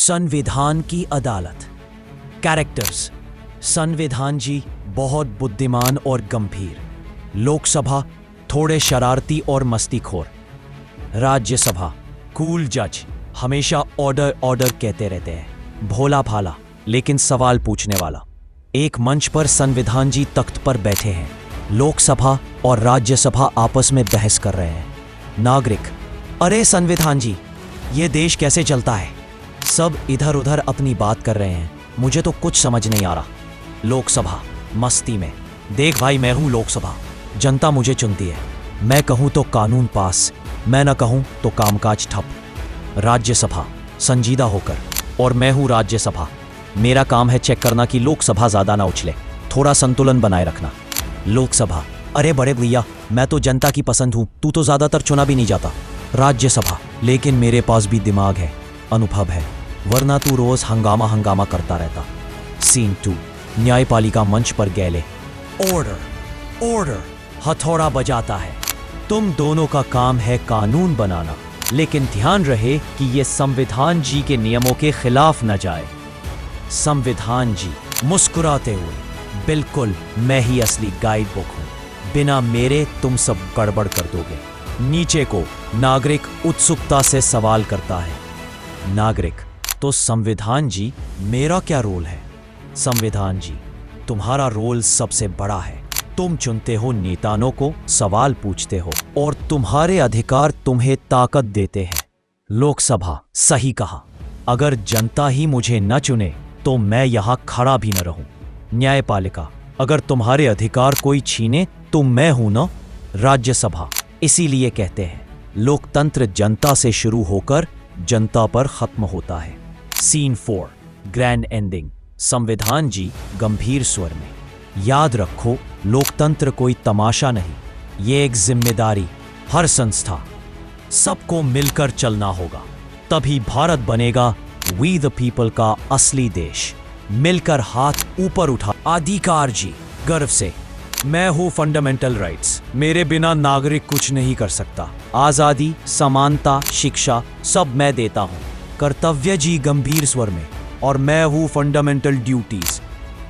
संविधान की अदालत। कैरेक्टर्स: संविधान जी बहुत बुद्धिमान और गंभीर, लोकसभा थोड़े शरारती और मस्तीखोर, राज्यसभा कूल जज, हमेशा ऑर्डर ऑर्डर कहते रहते हैं, भोला भाला लेकिन सवाल पूछने वाला। एक मंच पर संविधान जी तख्त पर बैठे हैं, लोकसभा और राज्यसभा आपस में बहस कर रहे हैं। नागरिक: अरे संविधान जी, ये देश कैसे चलता है? सब इधर उधर अपनी बात कर रहे हैं, मुझे तो कुछ समझ नहीं आ रहा। लोकसभा मस्ती में: देख भाई, मैं हूं लोकसभा, जनता मुझे चुनती है, मैं कहूं तो कानून पास, मैं न कहूं तो कामकाज ठप। राज्यसभा संजीदा होकर: और मैं हूं राज्यसभा, मेरा काम है चेक करना कि लोकसभा ज्यादा ना उछले, थोड़ा संतुलन बनाए रखना। लोकसभा: अरे बड़े भैया, मैं तो जनता की पसंद हूं, तू तो ज्यादातर चुना भी नहीं जाता। राज्यसभा: लेकिन मेरे पास भी दिमाग है, अनुभव है, वरना तू रोज हंगामा हंगामा करता रहता। सीन 2: न्यायपालिका मंच पर गैले। ऑर्डर ऑर्डर हथौड़ा बजाता है। तुम दोनों का काम है कानून बनाना, लेकिन ध्यान रहे कि यह संविधान जी के नियमों के खिलाफ न जाए। संविधान जी मुस्कुराते हुए: बिल्कुल, मैं ही असली गाइड बुक हूं, बिना मेरे तुम सब गड़बड़ कर दोगे। नीचे को नागरिक उत्सुकता से सवाल करता है। नागरिक: तो संविधान जी, मेरा क्या रोल है? संविधान जी: तुम्हारा रोल सबसे बड़ा है, तुम चुनते हो नेताओं को, सवाल पूछते हो, और तुम्हारे अधिकार तुम्हें ताकत देते हैं। लोकसभा: सही कहा, अगर जनता ही मुझे न चुने तो मैं यहां खड़ा भी न रहूं। न्यायपालिका: अगर तुम्हारे अधिकार कोई छीने तो मैं हूं ना। राज्यसभा: इसीलिए कहते हैं लोकतंत्र जनता से शुरू होकर जनता पर खत्म होता है। Scene 4: grand ending. संविधान जी गंभीर स्वर में: याद रखो, लोकतंत्र कोई तमाशा नहीं, ये एक जिम्मेदारी, हर संस्था, सबको मिलकर चलना होगा, तभी भारत बनेगा वी द पीपल का असली देश। मिलकर हाथ ऊपर उठा। अधिकार जी गर्व से: मैं हूं फंडामेंटल राइट्स, मेरे बिना नागरिक कुछ नहीं कर सकता। आजादी, समानता, शिक्षा सब मैं देता हूं। कर्तव्य जी गंभीर स्वर में: और मैं हूं फंडामेंटल ड्यूटीज।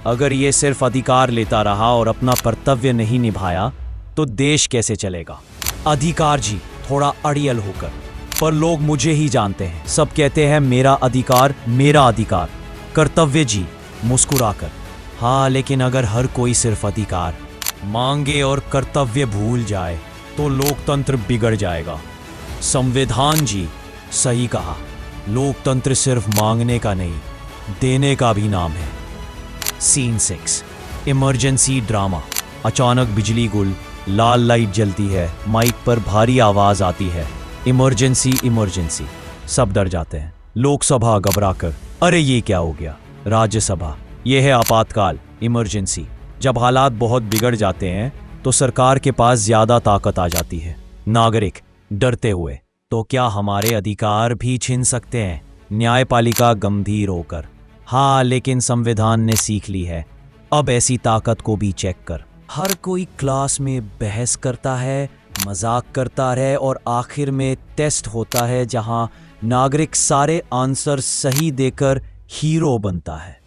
अगर ये सिर्फ अधिकार लेता रहा और अपना कर्तव्य नहीं निभाया तो देश कैसे चलेगा? अधिकार जी थोड़ा अड़ियल होकर: पर लोग मुझे ही जानते हैं, सब कहते हैं मेरा अधिकार, मेरा अधिकार। कर्तव्य जी मुस्कुराकर: हाँ, लेकिन अगर हर कोई सिर्फ अधिकार मांगे और कर्तव्य भूल जाए तो लोकतंत्र बिगड़ जाएगा। संविधान जी: सही कहा, लोकतंत्र सिर्फ मांगने का नहीं, देने का भी नाम है। Scene 6: emergency drama. अचानक बिजली गुल, लाल लाइट जलती है, माइक पर भारी आवाज आती है: इमरजेंसी इमरजेंसी। सब डर जाते हैं। लोकसभा घबराकर: अरे ये क्या हो गया? राज्यसभा: यह है आपातकाल, इमरजेंसी। जब हालात बहुत बिगड़ जाते हैं तो सरकार के पास ज्यादा ताकत आ जाती है। नागरिक डरते हुए: तो क्या हमारे अधिकार भी छीन सकते हैं? न्यायपालिका गंभीर होकर: हाँ, लेकिन संविधान ने सीख ली है, अब ऐसी ताकत को भी चेक कर। हर कोई क्लास में बहस करता है, मजाक करता है, और आखिर में टेस्ट होता है जहां नागरिक सारे आंसर सही देकर हीरो बनता है।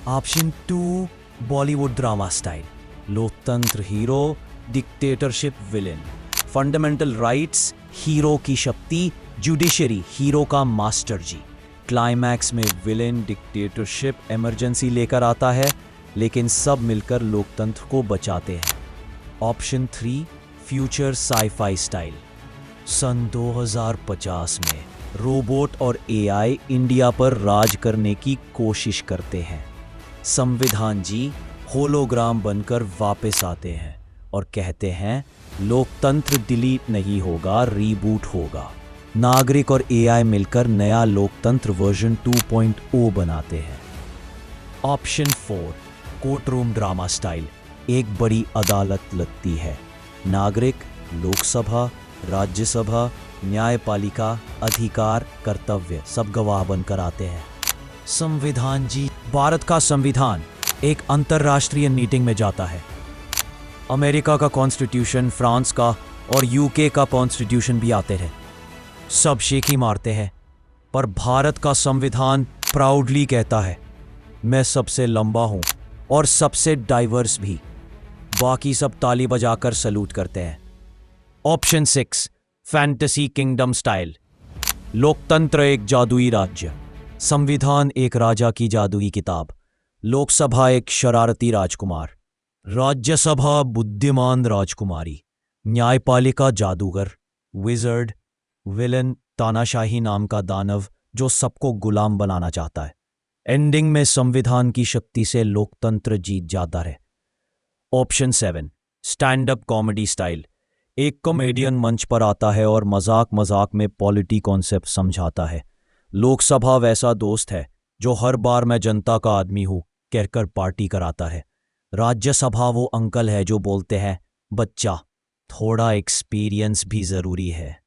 Option 2: Bollywood drama style. लोकतंत्र hero, dictatorship villain. Fundamental rights hero की शक्ति, जुडिशरी हीरो का मास्टर जी। क्लाइमैक्स में विलेन डिक्टेटरशिप इमरजेंसी लेकर आता है, लेकिन सब मिलकर लोकतंत्र को बचाते हैं। Option 3: future sci-fi style. सन 2050 में रोबोट और एआई इंडिया पर राज करने की कोशिश करते हैं। संविधान जी होलोग्राम बनकर वापस आते हैं और कहते हैं लोकतंत्र डिलीट नहीं होगा, रीबूट होगा। नागरिक और एआई मिलकर नया लोकतंत्र वर्जन 2.0 बनाते हैं। Option 4: courtroom drama style. एक बड़ी अदालत लगती है, नागरिक, लोकसभा, राज्यसभा, न्यायपालिका, अधिकार, कर्तव्य सब गवाह बनकर आते हैं। संविधान जी: भारत का संविधान एक अंतरराष्ट्रीय मीटिंग में जाता है। अमेरिका का कॉन्स्टिट्यूशन, फ्रांस का और यूके का कॉन्स्टिट्यूशन भी आते हैं, सब शेखी मारते हैं, पर भारत का संविधान प्राउडली कहता है, मैं सबसे लंबा हूं और सबसे डाइवर्स भी। बाकी सब ताली बजाकर सलूट करते हैं। Option 6, fantasy kingdom style. लोकतंत्र एक जादुई राज्य, संविधान एक राजा की जादुई किताब, लोकसभा एक शरारती राजकुमार, राज्यसभा बुद्धिमान राजकुमारी, न्यायपालिका जादूगर, विजर्ड, विलन तानाशाही नाम का दानव जो सबको गुलाम बनाना चाहता है। एंडिंग में संविधान की शक्ति से लोकतंत्र जीत जाता है। Option 7, stand up comedy style. एक कॉमेडियन मंच पर आता है और मजाक मजाक में पॉलिटी कॉन्सेप्ट समझाता है। लोकसभा वैसा दोस्त है जो हर बार मैं जनता का आदमी हूं कहकर पार्टी कराता है। राज्यसभा वो अंकल है जो बोलते हैं, बच्चा थोड़ा एक्सपीरियंस भी जरूरी है।